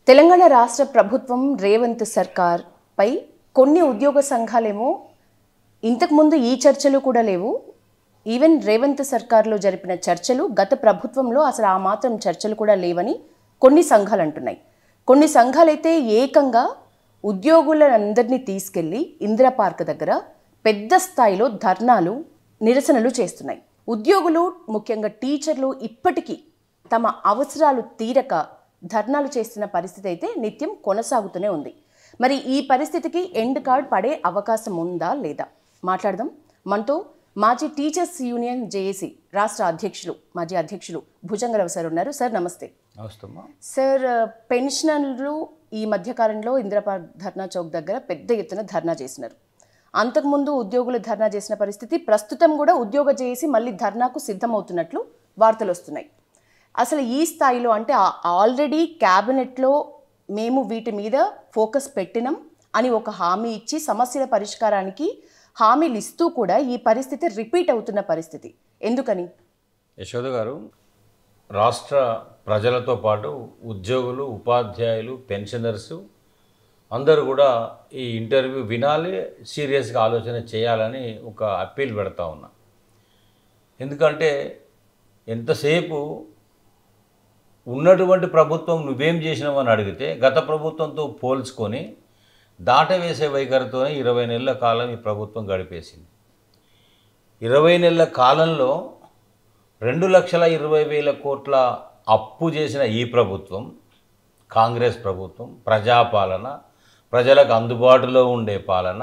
తెలంగాణ రాష్ట్ర ప్రభుత్వం రేవంత్ సర్కార్ పై కొన్ని ఉద్యోగ సంఘాలేమో ఇంతకుముందు ఈ చర్చలు కూడా లేవు. ఈవెన్ రేవంత్ సర్కార్లో జరిపిన చర్చలు గత ప్రభుత్వంలో అసలు ఆ మాత్రం చర్చలు కూడా లేవని కొన్ని సంఘాలు అంటున్నాయి. కొన్ని సంఘాలైతే ఏకంగా ఉద్యోగులందరినీ తీసుకెళ్లి ఇందిరా పార్క్ దగ్గర పెద్ద స్థాయిలో ధర్నాలు నిరసనలు చేస్తున్నాయి. ఉద్యోగులు ముఖ్యంగా టీచర్లు ఇప్పటికీ తమ అవసరాలు తీరక ధర్నాలు చేస్తున్న పరిస్థితి అయితే నిత్యం కొనసాగుతూనే ఉంది. మరి ఈ పరిస్థితికి ఎండ్ కార్డ్ పడే అవకాశం ఉందా లేదా మాట్లాడదాం. మనతో మాజీ టీచర్స్ యూనియన్ జేఏసీ రాష్ట్ర అధ్యక్షులు మాజీ అధ్యక్షులు భుజంగరావు సార్ ఉన్నారు. సార్ నమస్తే. సార్, పెన్షనర్లు ఈ మధ్యకాలంలో ఇందిరా పార్క్ ధర్నా చౌక్ దగ్గర పెద్ద ఎత్తున ధర్నా చేసినారు. అంతకుముందు ఉద్యోగులు ధర్నా చేసిన పరిస్థితి, ప్రస్తుతం కూడా ఉద్యోగ జేఏసీ మళ్ళీ ధర్నాకు సిద్ధమవుతున్నట్లు వార్తలు వస్తున్నాయి. అసలు ఈ స్థాయిలో అంటే ఆల్రెడీ క్యాబినెట్లో మేము వీటి మీద ఫోకస్ పెట్టినాం అని ఒక హామీ ఇచ్చి సమస్యల పరిష్కారానికి హామీలు ఇస్తూ కూడా ఈ పరిస్థితి రిపీట్ అవుతున్న పరిస్థితి ఎందుకని? యశోద గారు, రాష్ట్ర ప్రజలతో పాటు ఉద్యోగులు, ఉపాధ్యాయులు, పెన్షనర్సు అందరూ కూడా ఈ ఇంటర్వ్యూ వినాలి, సీరియస్గా ఆలోచన చేయాలని ఒక అప్పీల్ పెడతా ఉన్నా. ఎందుకంటే ఎంతసేపు ఉన్నటువంటి ప్రభుత్వం నువ్వేం చేసినావు అని అడిగితే గత ప్రభుత్వంతో పోల్చుకొని దాటవేసే వైఖరితో 20 నెలల కాలం ఈ ప్రభుత్వం గడిపేసింది. 20 నెలల కాలంలో 2,20,000 కోట్ల అప్పు చేసిన ఈ ప్రభుత్వం, కాంగ్రెస్ ప్రభుత్వం, ప్రజాపాలన, ప్రజలకు అందుబాటులో ఉండే పాలన,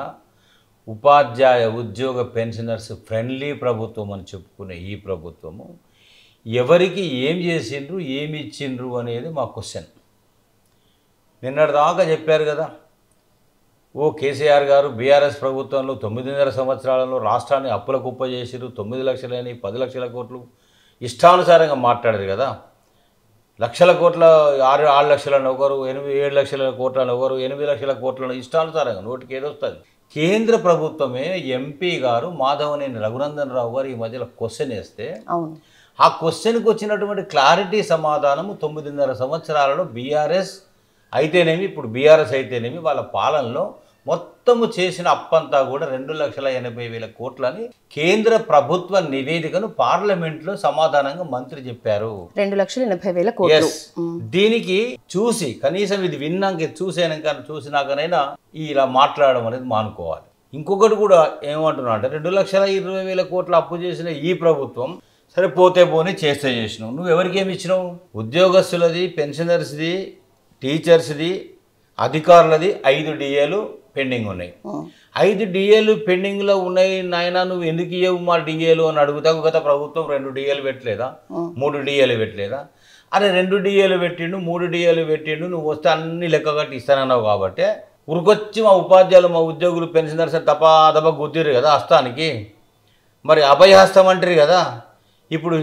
ఉపాధ్యాయ ఉద్యోగ పెన్షనర్స్ ఫ్రెండ్లీ ప్రభుత్వం అని చెప్పుకునే ఈ ప్రభుత్వము ఎవరికి ఏం చేసిండ్రు, ఏమి ఇచ్చిండ్రు అనేది మా క్వశ్చన్. నిన్నటిదాకా చెప్పారు కదా, కేసీఆర్ గారు బీఆర్ఎస్ ప్రభుత్వంలో 9.5 సంవత్సరాలలో రాష్ట్రాన్ని అప్పుల కుప్ప చేసిరు, 9 లక్షలని 10 లక్షల కోట్లు ఇష్టానుసారంగా మాట్లాడారు కదా. లక్షల కోట్ల 6 లక్షలను ఒకరు, 7 లక్షల కోట్లను ఒకరు, 8 లక్షల కోట్లను ఇష్టానుసారంగా నోటికి ఏదొస్తుంది. కేంద్ర ప్రభుత్వమే ఎంపీ గారు మాధవనేని రఘునందన్ రావు గారు ఈ మధ్యలో క్వశ్చన్ వేస్తే ఆ క్వశ్చన్కి వచ్చినటువంటి క్లారిటీ సమాధానము 9.5 సంవత్సరాలలో బీఆర్ఎస్ అయితేనేమి, ఇప్పుడు బీఆర్ఎస్ అయితేనేమి, వాళ్ళ పాలనలో మొత్తము చేసిన అప్పంతా కూడా 2,80,000 కోట్లని కేంద్ర ప్రభుత్వ నివేదికను పార్లమెంట్లో సమాధానంగా మంత్రి చెప్పారు. 2,80,000 కోట్లు. దీనికి చూసి కనీసం ఇది విన్నాక చూసినాకనైనా ఇలా మాట్లాడడం అనేది మానుకోవాలి. ఇంకొకటి కూడా ఏమంటున్నా అంటే 2,20,000 కోట్ల అప్పు చేసిన ఈ ప్రభుత్వం సరే పోతే పోనీ చేస్తే చేసినావు. నువ్వు ఎవరికి ఏమి ఇచ్చినావు? ఉద్యోగస్తులది, పెన్షనర్స్ది, టీచర్స్ది, అధికారులది 5 డిఏలు పెండింగ్ ఉన్నాయి. 5 డిఏలు పెండింగ్లో ఉన్నాయి నాయన, నువ్వు ఎందుకు ఇవ్వవు మా డిఏలు అని అడుగుతావు. గత ప్రభుత్వం 2 డిఏలు పెట్టలేదా, 3 డిఏలు పెట్టలేదా? అరే 2 డిఏలు పెట్టిండు, 3 డిఏలు పెట్టిండు, నువ్వు వస్తే అన్ని లెక్క కట్టి ఇస్తానన్నావు కాబట్టి ఉరికొచ్చి మా ఉపాధ్యాయులు, మా ఉద్యోగులు, పెన్షనర్స్ దప గుద్దిరు కదా హస్తానికి. మరి అభయహస్తం అంటారు కదా, ఇప్పుడు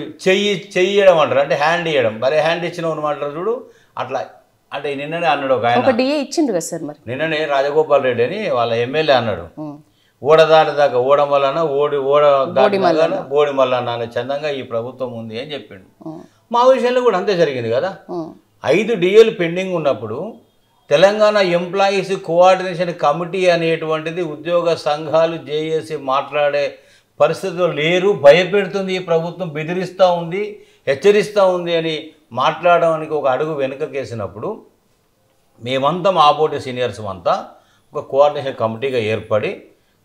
చెయ్యడం అంటారు, అంటే హ్యాండ్ ఇవ్వడం. మరి హ్యాండ్ ఇచ్చినావు అంటారు చూడు, అట్లా. అంటే నిన్ననే అన్నాడు ఒక ఆయన, ఇచ్చిండు కదా సార్, మరి నిన్ననే రాజగోపాల్ రెడ్డి అని వాళ్ళ ఎమ్మెల్యే అన్నాడు, ఓడదాటిదాకా ఓడ మల్లన్న, బోడి మల్లన్న అనే చందంగా ఈ ప్రభుత్వం ఉంది అని చెప్పిండు. మా విషయంలో కూడా అంతే జరిగింది కదా. 5 డిఏలు పెండింగ్ ఉన్నప్పుడు తెలంగాణ ఎంప్లాయీస్ కోఆర్డినేషన్ కమిటీ అనేటువంటిది ఉద్యోగ సంఘాలు జేఏసీ మాట్లాడే పరిస్థితుల్లో లేరు, భయపెడుతుంది ఈ ప్రభుత్వం, బెదిరిస్తూ ఉంది, హెచ్చరిస్తూ ఉంది అని మాట్లాడడానికి ఒక అడుగు వెనుకకేసినప్పుడు మేమంతా మా ఆపోటి సీనియర్స్ అంతా ఒక కోఆర్డినేషన్ కమిటీగా ఏర్పడి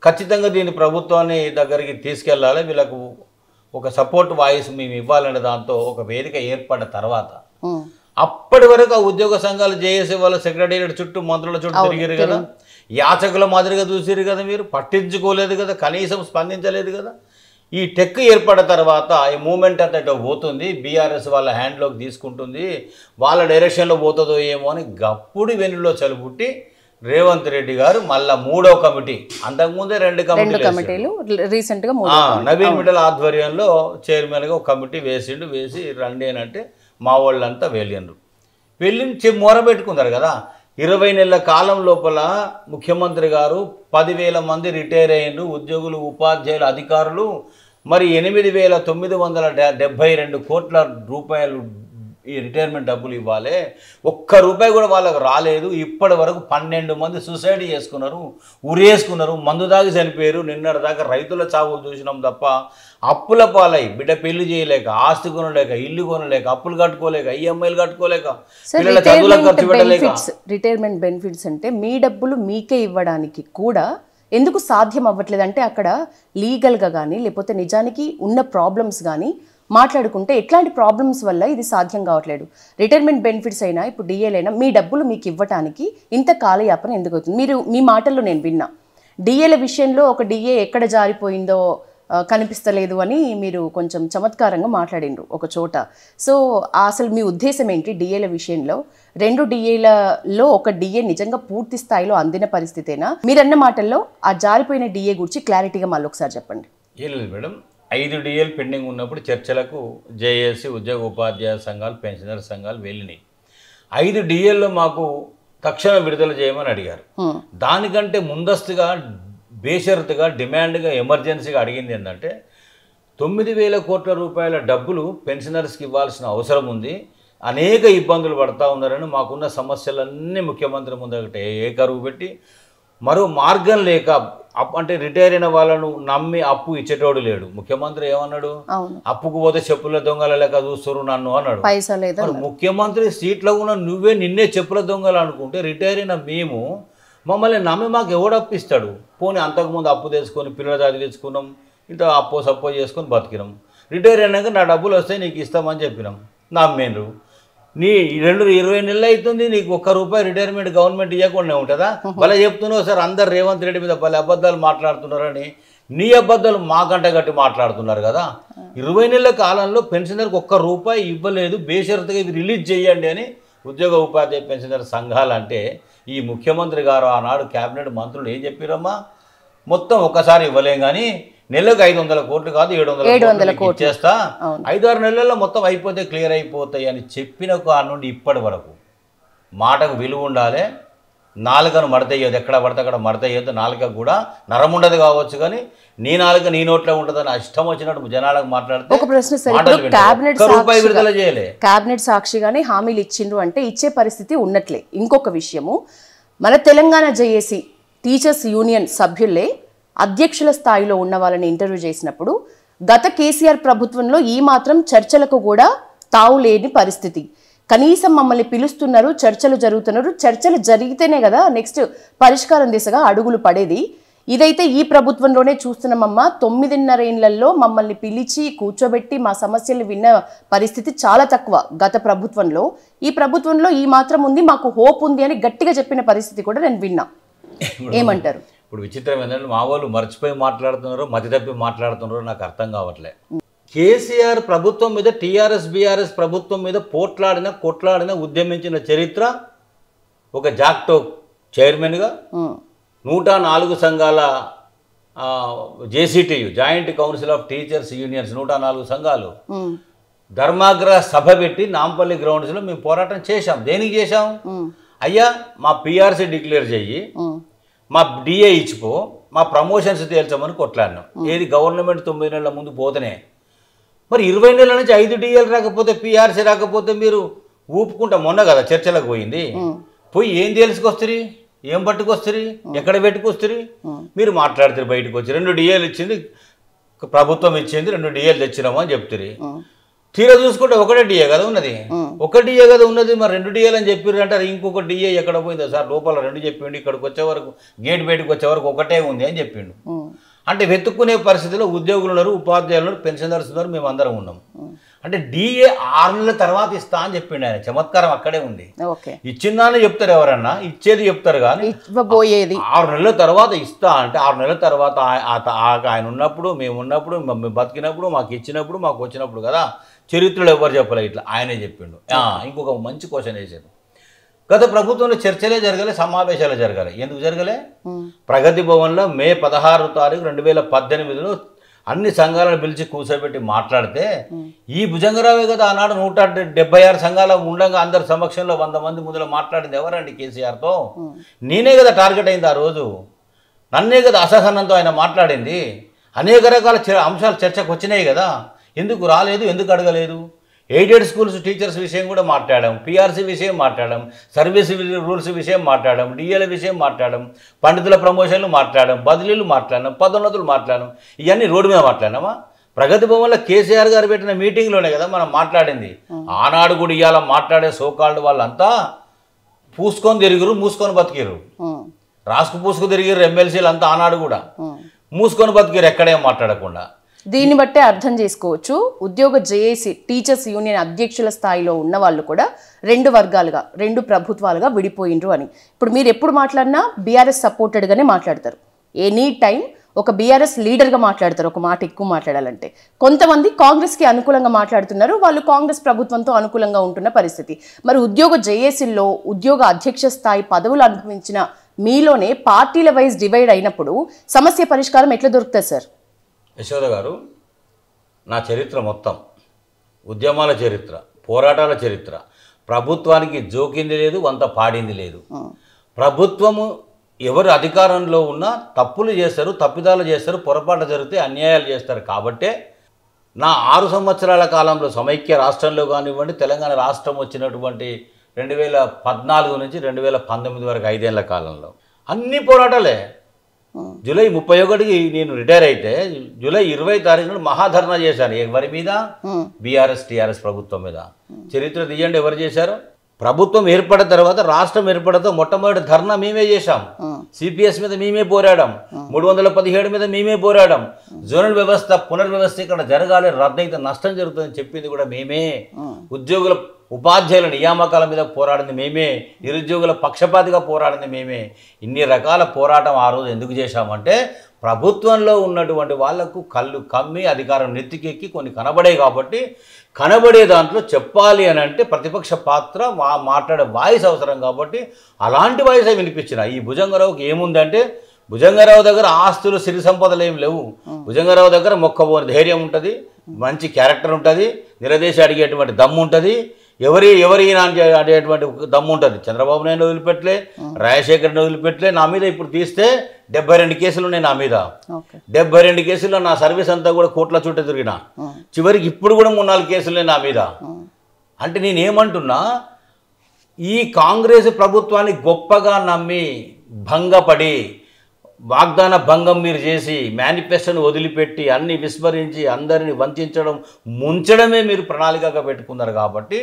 ఖచ్చితంగా దీన్ని ప్రభుత్వాన్ని దగ్గరికి తీసుకెళ్ళాలి, వీళ్ళకు ఒక సపోర్ట్ వాయిస్ మేము ఇవ్వాలనే దాంతో ఒక వేదిక ఏర్పడిన తర్వాత అప్పటి వరకు ఆ ఉద్యోగ సంఘాలు జేఏసీ వాళ్ళ సెక్రటేరియట్ చుట్టూ, మంత్రుల చుట్టూ తిరిగారు కదా, యాచకుల మాదిరిగా చూసారు కదా, మీరు పట్టించుకోలేదు కదా, కనీసం స్పందించలేదు కదా. ఈ టెక్ ఏర్పడిన తర్వాత ఈ మూమెంట్ అంతా పోతుంది, బీఆర్ఎస్ వాళ్ళ హ్యాండ్లోకి తీసుకుంటుంది, వాళ్ళ డైరెక్షన్లో పోతుందో ఏమో అని గప్పుడు వెన్నులో చలుపుట్టి రేవంత్ రెడ్డి గారు మళ్ళా 3వ కమిటీ, అంతకుముందే 2 కమిటీలు రీసెంట్గా నవీన్ మిట్టల్ ఆధ్వర్యంలో చైర్మన్గా ఒక కమిటీ వేసి రండి అని అంటే మా వాళ్ళంతా వెళ్ళి మొరబెట్టుకున్నారు కదా. 20 నెలల కాలం లోపల ముఖ్యమంత్రి గారు 10,000 మంది రిటైర్ అయ్యిండ్రు, ఉద్యోగులు, ఉపాధ్యాయులు, అధికారులు. మరి 8,972 కోట్ల రూపాయలు ఈ రిటైర్మెంట్ డబ్బులు ఇవ్వాలి. ఒక్క రూపాయి కూడా వాళ్ళకు రాలేదు. ఇప్పటి వరకు 12 మంది సూసైడ్ చేసుకున్నారు, ఉరేసుకున్నారు, మందు దాగి చనిపోయారు. నిన్నటి దాకా రైతుల చావులు చూసినాం తప్ప అప్పుల పాలై బిడ్డ పెళ్లి చేయలేక, ఆస్తి కొనలేక, ఇల్లు కొనలేక, అప్పులు కట్టుకోలేక, ఈఎంఐలు కట్టుకోలేక, పిల్లల చదువులకు ఖర్చు పెట్టలేక. రిటైర్మెంట్ బెనిఫిట్స్ అంటే మీ డబ్బులు మీకే ఇవ్వడానికి కూడా ఎందుకు సాధ్యం అవ్వట్లేదు అంటే అక్కడ లీగల్గా కానీ లేకపోతే నిజానికి ఉన్న ప్రాబ్లమ్స్ కానీ మాట్లాడుకుంటే ఎట్లాంటి ప్రాబ్లమ్స్ వల్ల ఇది సాధ్యం కావట్లేదు. రిటైర్మెంట్ బెనిఫిట్స్ అయినా ఇప్పుడు డిఏలైనా మీ డబ్బులు మీకు ఇవ్వడానికి ఇంత కాలయాపన ఎందుకు అవుతుంది? మీరు మీ మాటల్లో నేను విన్నా డిఏల విషయంలో ఒక డిఏ ఎక్కడ జారిపోయిందో కనిపిస్తలేదు అని మీరు కొంచెం చమత్కారంగా మాట్లాడిండ్రు ఒక చోట. సో అసలు మీ ఉద్దేశం ఏంటి డిఏల విషయంలో? 2 డిఏలలో ఒక డిఏ నిజంగా పూర్తి స్థాయిలో అందిన పరిస్థితేనా? మీరన్న మాటల్లో ఆ జారిపోయిన డిఏ గురించి క్లారిటీగా మళ్ళీ ఒకసారి చెప్పండి. ఏం లేదు మేడం, 5 డిఏలు పెండింగ్ ఉన్నప్పుడు చర్చలకు జేఏసీ, ఉద్యోగ ఉపాధ్యాయ సంఘాలు, పెన్షనర్ సంఘాలు వెళ్ళినాయి. 5 డిఏల్లో మాకు తక్షణ విడుదల చేయమని అడిగారు. దానికంటే ముందస్తుగా బేషరతుగా డిమాండ్గా ఎమర్జెన్సీగా అడిగింది ఏంటంటే 9,000 కోట్ల రూపాయల డబ్బులు పెన్షనర్స్కి ఇవ్వాల్సిన అవసరం ఉంది, అనేక ఇబ్బందులు పడతా ఉన్నారని, మాకున్న సమస్యలన్నీ ముఖ్యమంత్రి ముందరటే ఏకరువు పెట్టి మరో మార్గం లేక అంటే రిటైర్ అయిన వాళ్ళను నమ్మి అప్పు ఇచ్చేటోడు లేడు. ముఖ్యమంత్రి ఏమన్నాడు? అప్పుకు పోతే చెప్పుల దొంగల లెక్క చూస్తారు నన్ను అన్నాడు. ముఖ్యమంత్రి సీట్లో ఉన్న నువ్వే నిన్నే చెప్పుల దొంగలు అనుకుంటే రిటైర్ అయిన మేము మమ్మల్ని నమ్మి మాకు ఎవడు అప్పిస్తాడు? పోనీ అంతకుముందు అప్పు తెచ్చుకొని పిల్లల చదివించుకున్నాం, ఇంత అప్పో సప్పో చేసుకొని బతికినాం. రిటైర్ అయినాక నా డబ్బులు వస్తాయి నీకు ఇస్తామని చెప్పినాం, నమ్మేండ్రు. నీ 20 నెలలు అవుతుంది, నీకు ₹1 రిటైర్మెంట్ గవర్నమెంట్ ఇవ్వకుండా ఉంటుందా? భలే చెప్తున్నావు సార్, అందరు రేవంత్ రెడ్డి మీద భలే అబద్ధాలు మాట్లాడుతున్నారని. నీ అబద్ధాలు మాకంట గట్టి మాట్లాడుతున్నారు కదా. 20 నెలల కాలంలో పెన్షనర్కి ₹1 ఇవ్వలేదు, బేషరతుగా ఇది రిలీజ్ చేయండి అని ఉద్యోగ ఉపాధ్యాయ పెన్షనర్ సంఘాలు అంటే ఈ ముఖ్యమంత్రి గారు ఆనాడు క్యాబినెట్ మంత్రులు ఏం చెప్పారమ్మా? మొత్తం ఒక్కసారి ఇవ్వలేం కానీ నెలకు 500 కోట్లు కాదు 700 కోట్లు ఇచ్చేస్తా, 5-6 నెలల్లో మొత్తం అయిపోతే క్లియర్ అయిపోతాయి అని చెప్పిన కాడి నుండి ఇప్పటి వరకు మాటకు విలువ ఉండాలి. నాలుకను మడతయ్యదు, ఎక్కడ పడితే అక్కడ మడతయ్యద్దు. నాలుక కూడా నరం ఉండదు కావచ్చు కానీ నీ నాలుక నీ నోట్లో ఉంటుందని ఇష్టం వచ్చినట్టు జనాలకు మాట్లాడితే ఒక ప్రశ్న విడుదల చేయలే. క్యాబినెట్ సాక్షిగానే హామీలు ఇచ్చిండ్రు అంటే ఇచ్చే పరిస్థితి ఉన్నట్లే. ఇంకొక విషయము, మన తెలంగాణ జేఏసీ టీచర్స్ యూనియన్ సభ్యులే అధ్యక్షుల స్థాయిలో ఉన్న వాళ్ళని ఇంటర్వ్యూ చేసినప్పుడు గత కేసీఆర్ ప్రభుత్వంలో ఈ మాత్రం చర్చలకు కూడా తావు లేని పరిస్థితి, కనీసం మమ్మల్ని పిలుస్తున్నారు, చర్చలు జరుగుతున్నారు, చర్చలు జరిగితేనే కదా నెక్స్ట్ పరిష్కారం దిశగా అడుగులు పడేది. ఇదైతే ఈ ప్రభుత్వంలోనే చూస్తున్నామమ్మా. 9.5 ఏళ్లలో మమ్మల్ని పిలిచి కూర్చోబెట్టి మా సమస్యలు విన్న పరిస్థితి చాలా తక్కువ గత ప్రభుత్వంలో. ఈ ప్రభుత్వంలో ఈ మాత్రం ఉంది, మాకు హోప్ ఉంది అని గట్టిగా చెప్పిన పరిస్థితి కూడా నేను విన్నా. ఏమంటారు? ఇప్పుడు విచిత్రం ఏంటంటే మా వాళ్ళు మర్చిపోయి మాట్లాడుతున్నారో మతి తప్పి మాట్లాడుతున్నారో నాకు అర్థం కావట్లే. కేసీఆర్ ప్రభుత్వం మీద టీఆర్ఎస్ బీఆర్ఎస్ ప్రభుత్వం మీద కొట్లాడిన ఉద్యమించిన చరిత్ర ఒక జాక్టో చైర్మన్గా 104 సంఘాల JCTU joint council of teachers unions 104 సంఘాలు ధర్మాగ్రహ సభ పెట్టి నాంపల్లి గ్రౌండ్స్లో మేము పోరాటం చేశాం. దేనికి చేశాం? అయ్యా మా పిఆర్సీ డిక్లేర్ చెయ్యి, మా డిఏ ఇచ్చిపో, మా ప్రమోషన్స్ తేల్చమని కొట్లాడినాం. ఏది గవర్నమెంట్ 9 నెలల ముందు పోతేనే. మరి 20 నెలల నుంచి 5 డిఏలు రాకపోతే పిఆర్సీ రాకపోతే మీరు ఊపుకుంటా మొన్న కదా చర్చలకు పోయింది. పోయి ఏం తెలుసుకొస్తుంది, ఏం పట్టుకొస్తుంది, ఎక్కడ పెట్టుకొస్తుంది? మీరు మాట్లాడుతారు బయటకు వచ్చి 2 డిఏలు ఇచ్చింది ప్రభుత్వం ఇచ్చింది, 2 డిఏలు తెచ్చినాము అని చెప్తారు. తీరా చూసుకుంటే ఒకటే డిఏ కదా ఉన్నది, ఒక డిఏ కదా ఉన్నది. మరి 2 డిఏలు అని చెప్పారు అంటారు. ఇంకొక డిఏ ఎక్కడ పోయిందో సార్? లోపల 2 చెప్పిండు, ఇక్కడికి వచ్చే వరకు గేట్ బయటకు వచ్చే వరకు ఒకటే ఉంది అని చెప్పిండు. అంటే వెతుక్కునే పరిస్థితిలో ఉద్యోగులు ఉన్నారు, ఉపాధ్యాయులు ఉన్నారు, పెన్షనర్స్ ఉన్నారు, మేము అందరం ఉన్నాం. అంటే డిఏ 6 నెలల తర్వాత ఇస్తా అని చెప్పిండు ఆయన. చమత్కారం అక్కడే ఉంది. ఇచ్చిందానే చెప్తారు ఎవరన్నా, ఇచ్చేది చెప్తారు కానీ 6 నెలల తర్వాత ఇస్తా అంటే 6 నెలల తర్వాత ఆయన ఉన్నప్పుడు, మేము ఉన్నప్పుడు, మేము బతికినప్పుడు, మాకు ఇచ్చినప్పుడు, మాకు వచ్చినప్పుడు కదా. చరిత్రలో ఎవరు చెప్పలే, ఇట్లా ఆయనే చెప్పిండు. ఇంకొక మంచి క్వశ్చన్ వేసాడు. గత ప్రభుత్వంలో చర్చలే జరగలే, సమావేశాలు జరగాలి. ఎందుకు జరగలే? ప్రగతి భవన్లో మే 16 తారీఖు 2018లో అన్ని సంఘాలను పిలిచి కూర్చోబెట్టి మాట్లాడితే ఈ భుజంగరావే కదా ఆనాడు 176 సంఘాలు ఉండగా అందరి సమక్షంలో 100 మంది ముందులో మాట్లాడింది ఎవరండి? కేసీఆర్తో నేనే కదా టార్గెట్ అయింది ఆ రోజు. నన్నే కదా అసహనంతో ఆయన మాట్లాడింది. అనేక రకాల అంశాలు చర్చకు వచ్చినాయి కదా. ఎందుకు రాలేదు, ఎందుకు అడగలేదు? ఎయిడెడ్ స్కూల్స్ టీచర్స్ విషయం కూడా మాట్లాడాం, పిఆర్సీ విషయం మాట్లాడాం, సర్వీస్ రూల్స్ విషయం మాట్లాడాం, డిఎల్ విషయం మాట్లాడాం, పండితుల ప్రమోషన్లు మాట్లాడాం, బదిలీలు మాట్లాడాం, పదోన్నతులు మాట్లాడాం. ఇవన్నీ రోడ్డు మీద మాట్లాడినామా? ప్రగతి భవన్లో కేసీఆర్ గారు పెట్టిన మీటింగ్లోనే కదా మనం మాట్లాడింది. ఆనాడు కూడా ఇవాళ మాట్లాడే సోకాల్డ్ వాళ్ళంతా పూసుకొని తిరిగిరు, మూసుకొని బతికిరు, రాసుకు పూసుకు తిరిగిరు. ఎమ్మెల్సీలు అంతా ఆనాడు కూడా మూసుకొని బతికిరు, ఎక్కడేం మాట్లాడకుండా. దీన్ని బట్టే అర్థం చేసుకోవచ్చు ఉద్యోగ జేఏసీ టీచర్స్ యూనియన్ అధ్యక్షుల స్థాయిలో ఉన్న వాళ్ళు కూడా రెండు వర్గాలుగా, రెండు ప్రభుత్వాలుగా విడిపోయిండ్రు అని. ఇప్పుడు మీరు ఎప్పుడు మాట్లాడినా బీఆర్ఎస్ సపోర్టెడ్గానే మాట్లాడతారు. ఎనీ టైం ఒక బీఆర్ఎస్ లీడర్గా మాట్లాడతారు, ఒక మాట ఎక్కువ మాట్లాడాలంటే. కొంతమంది కాంగ్రెస్కి అనుకూలంగా మాట్లాడుతున్నారు, వాళ్ళు కాంగ్రెస్ ప్రభుత్వంతో అనుకూలంగా ఉంటున్న పరిస్థితి. మరి ఉద్యోగ జేఏసీల్లో ఉద్యోగ అధ్యక్ష స్థాయి పదవులు అనుభవించిన మీలోనే పార్టీల వైజ్ డివైడ్ అయినప్పుడు సమస్య పరిష్కారం ఎట్లా దొరుకుతుంది సార్? యశోద గారు, నా చరిత్ర మొత్తం ఉద్యమాల చరిత్ర, పోరాటాల చరిత్ర. ప్రభుత్వానికి జోకింది లేదు, వంత పాడింది లేదు. ప్రభుత్వము ఎవరు అధికారంలో ఉన్నా తప్పులు చేస్తారు, తప్పిదాలు చేస్తారు, పొరపాట్లు జరిగితే అన్యాయాలు చేస్తారు. కాబట్టే నా 6 సంవత్సరాల కాలంలో సమైక్య రాష్ట్రంలో కానివ్వండి, తెలంగాణ రాష్ట్రం వచ్చినటువంటి 2014 నుంచి 2019 వరకు 5 ఏళ్ల కాలంలో అన్ని పోరాటాలే. జూలై 31కి నేను రిటైర్ అయితే జూలై 20 తారీఖున మహాధర్నా చేశాను. ఎవరి మీద? బీఆర్ఎస్ టీఆర్ఎస్ ప్రభుత్వం మీద. చరిత్ర తీయండి ఎవరు చేశారు. ప్రభుత్వం ఏర్పడిన తర్వాత, రాష్ట్రం ఏర్పడతో మొట్టమొదటి ధర్నా మేమే చేశాం. సిపిఎస్ మీద మేమే పోరాడాం, 317 మీద మేమే పోరాడాం. జోనల్ వ్యవస్థ పునర్వ్యవస్థీకరణ జరగాలి, రద్దయితే నష్టం జరుగుతుందని చెప్పింది కూడా మేమే. ఉద్యోగుల ఉపాధ్యాయుల నియామకాల మీద పోరాడింది మేమే, నిరుద్యోగుల పక్షపాతిగా పోరాడింది మేమే. ఇన్ని రకాల పోరాటం ఆ రోజు ఎందుకు చేశామంటే ప్రభుత్వంలో ఉన్నటువంటి వాళ్లకు కళ్ళు కమ్మి అధికారం నెత్తికెక్కి కొన్ని కనబడే కాబట్టి, కనబడే దాంట్లో చెప్పాలి అని అంటే ప్రతిపక్ష పాత్ర మాట్లాడే వాయిస్ అవసరం కాబట్టి అలాంటి వాయిస్ వినిపించిన. ఈ భుజంగరావుకి ఏముందంటే, భుజంగరావు దగ్గర ఆస్తులు సిరి సంపదలు ఏం లేవు. భుజంగరావు దగ్గర మొక్కబోని ధైర్యం ఉంటుంది, మంచి క్యారెక్టర్ ఉంటుంది, నిలదీసి అడిగేటువంటి దమ్ము ఉంటుంది, ఎవరైనా అడిగేటువంటి దమ్ము ఉంటుంది. చంద్రబాబు నాయుడు వదిలిపెట్టలే, రాజశేఖర్ని వదిలిపెట్టలే. నా మీద ఇప్పుడు తీస్తే 72 కేసులు ఉన్నాయి నా మీద. 72 కేసుల్లో నా సర్వీస్ అంతా కూడా కోట్ల చుట్టూ తిరిగిన. చివరికి ఇప్పుడు కూడా 3-4 కేసులే నా మీద. అంటే నేనేమంటున్నా, ఈ కాంగ్రెస్ ప్రభుత్వాన్ని గొప్పగా నమ్మి భంగపడి, వాగ్దాన భంగం మీరు చేసి, మేనిఫెస్టోను వదిలిపెట్టి, అన్ని విస్మరించి, అందరిని వంచడం, ముంచడమే మీరు ప్రణాళికగా పెట్టుకున్నారు. కాబట్టి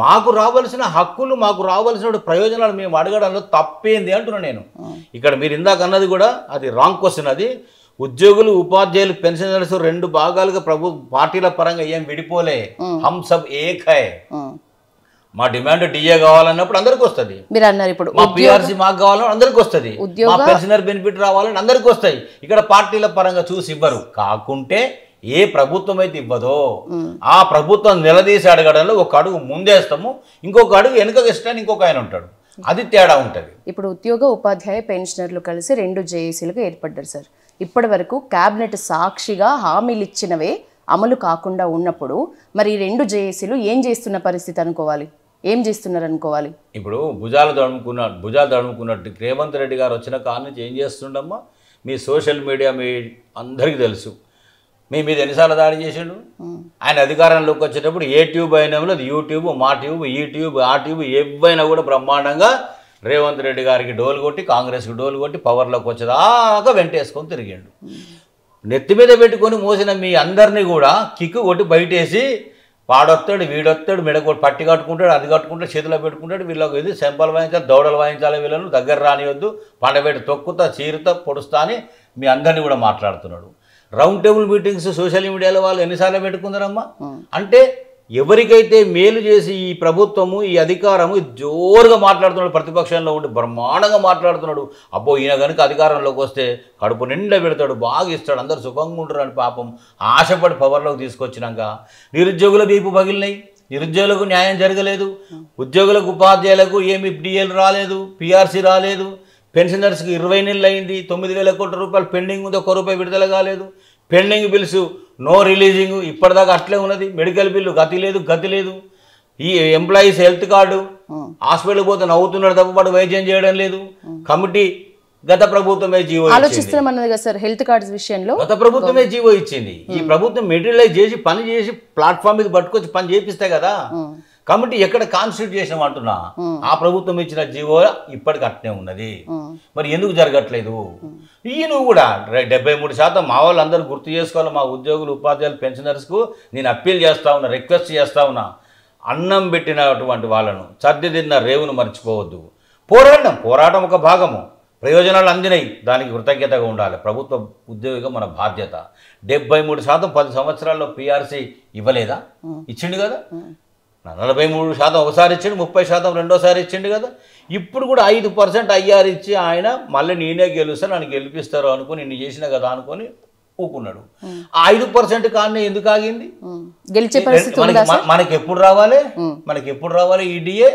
మాకు రావాల్సిన హక్కులు, మాకు రావాల్సిన ప్రయోజనాలు మేము అడగడంలో తప్పేంది అంటున్నాను నేను. ఇక్కడ మీరు ఇందాక అన్నది కూడా అది రాంగ్ క్వశ్చన్. అది ఉద్యోగులు, ఉపాధ్యాయులు, పెన్షనర్స్ 2 భాగాలుగా పార్టీల పరంగా ఏం విడిపోలే. హమ్ సబ్ ఏక్ హై. మా డిమాండ్ డిఏ కావాలన్నప్పుడు అందరికి వస్తుంది. మీరు అన్నారు ఇప్పుడు మా పిఆర్సీ మాకు కావాలని అందరికి వస్తుంది, మా పెన్షనర్ బెనిఫిట్ రావాలని అందరికి వస్తాయి. ఇక్కడ పార్టీల పరంగా చూసి ఇవ్వరు. కాకుంటే ఏ ప్రభుత్వం అయితే ఇవ్వదో ఆ ప్రభుత్వం నిలదీసి అడగడంలో ఒక అడుగు ముందేస్తాము, ఇంకొక అడుగు వెనుక ఇష్టాన్ని ఇంకొక ఆయన ఉంటాడు. అది తేడా ఉంటుంది. ఇప్పుడు ఉద్యోగ, ఉపాధ్యాయ, పెన్షనర్లు కలిసి 2 జేఏసీలుగా ఏర్పడ్డారు సార్. ఇప్పటి వరకు కేబినెట్ సాక్షిగా హామీలు ఇచ్చినవే అమలు కాకుండా ఉన్నప్పుడు మరి 2 జేఏసీలు ఏం చేస్తున్న పరిస్థితి అనుకోవాలి, ఏం చేస్తున్నారు అనుకోవాలి? ఇప్పుడు భుజాలు తడుముకున్నట్టు రేవంత్ రెడ్డి గారు వచ్చిన కారణం నుంచి ఏం చేస్తుండమ్మా, మీ సోషల్ మీడియా మీ అందరికీ తెలుసు. మీ మీద ఎన్నిసార్లు దాడి చేసిండు. ఆయన అధికారంలోకి వచ్చేటప్పుడు ఏ ట్యూబ్ అయినా లేదు, యూట్యూబ్, మా ట్యూబ్, ఈ ట్యూబ్, ఆ ట్యూబ్ ఏవైనా కూడా బ్రహ్మాండంగా రేవంత్ రెడ్డి గారికి డోలు కొట్టి, కాంగ్రెస్కి డోలు కొట్టి పవర్లోకి వచ్చేదాకా వెంటేసుకొని తిరిగిండు. నెత్తి మీద పెట్టుకొని మోసిన మీ అందరినీ కూడా కిక్కు కొట్టి బయటేసి, వాడొస్తాడు, వీడొస్తాడు, మెడకొట్టి పట్టి కట్టుకుంటాడు, అది కట్టుకుంటాడు, చేతిలో పెట్టుకుంటాడు. వీళ్ళకి ఇది సెంపలు వాయించాలి, దౌడలు వాయించాలి, వీళ్ళను దగ్గర రానివద్దు, పండబెట్టి తొక్కుతా, చీరుతా, పొడుస్తా అని మీ అందరినీ కూడా మాట్లాడుతున్నాడు. రౌండ్ టేబుల్ మీటింగ్స్ సోషల్ మీడియాలో వాళ్ళు ఎన్నిసార్లు పెట్టుకుందరమ్మా. అంటే ఎవరికైతే మేలు చేసి ఈ ప్రభుత్వము, ఈ అధికారము జోరుగా మాట్లాడుతున్నాడు, ప్రతిపక్షంలో ఉండి బ్రహ్మాండంగా మాట్లాడుతున్నాడు. అబ్బో ఈయన కనుక అధికారంలోకి వస్తే కడుపు నిండా పెడతాడు, బాగా ఇస్తాడు, అందరు సుఖంగా ఉంటారని పాపం ఆశపడి పవర్లోకి తీసుకొచ్చినాక నిరుద్యోగుల వీపు పగిలినాయి. నిరుద్యోగులకు న్యాయం జరగలేదు, ఉద్యోగులకు, ఉపాధ్యాయులకు ఏమి డిఎల్ రాలేదు, పిఆర్సీ రాలేదు, పెన్షనర్స్కి 20 నెలలు అయింది, 9,000 కోట్ల రూపాయలు పెండింగ్ ఉంది, ₹1 విడుదల కాలేదు. పెండింగ్ బిల్స్ నో రిలీజింగ్ ఇప్పటిదాకా అట్లే ఉన్నది. మెడికల్ బిల్లు గతి లేదు. ఈ ఎంప్లాయీస్ హెల్త్ కార్డు హాస్పిటల్కి పోతే నవ్వుతున్నాడు తప్ప వాడు వైద్యం చేయడం లేదు. కమిటీ గత ప్రభుత్వమే జీవో ఇచ్చింది. ఆలోచిస్తున్నామన్నది కదా సార్ హెల్త్ కార్డ్స్ విషయంలో. గత ప్రభుత్వమే జీవో ఇచ్చింది. ఈ ప్రభుత్వం మెటీరియలైజ్ చేసి పని చేసి ప్లాట్ఫామ్ మీద పట్టుకొచ్చి పని చేపిస్తే కదా. కాబట్టి ఎక్కడ కాన్స్టిట్యూట్ చేసినాం అంటున్నా, ఆ ప్రభుత్వం ఇచ్చిన జీవో ఇప్పటికి అట్నే ఉన్నది. మరి ఎందుకు జరగట్లేదు? ఈయన కూడా 73% మా వాళ్ళందరూ గుర్తు చేసుకోవాలి. మా ఉద్యోగులు, ఉపాధ్యాయులు, పెన్షనర్స్కు నేను అప్పీల్ చేస్తా ఉన్నా, రిక్వెస్ట్ చేస్తా ఉన్నా, అన్నం పెట్టినటువంటి వాళ్ళను, సర్ది తిన్న రేవును మర్చిపోవద్దు. పోరాటం ఒక భాగము, ప్రయోజనాలు అందినాయి, దానికి కృతజ్ఞతగా ఉండాలి. ప్రభుత్వ ఉద్యోగిగా మన బాధ్యత. 73% 10 సంవత్సరాల్లో పిఆర్సీ ఇవ్వలేదా? ఇచ్చిండు కదా. 43% ఒకసారి ఇచ్చిండు, 30% రెండోసారి ఇచ్చిండు కదా. ఇప్పుడు కూడా 5% ఐఆర్ ఇచ్చి ఆయన మళ్ళీ నేనే గెలుస్తాను, నన్ను గెలిపిస్తారు అనుకుని ఇన్ని చేసిన కదా అనుకొని ఊకున్నాడు. ఆ 5% కానీ ఎందుకు ఆగింది? గెలిచే పరిస్థితి మనకి ఎప్పుడు రావాలి ఈడీఏ?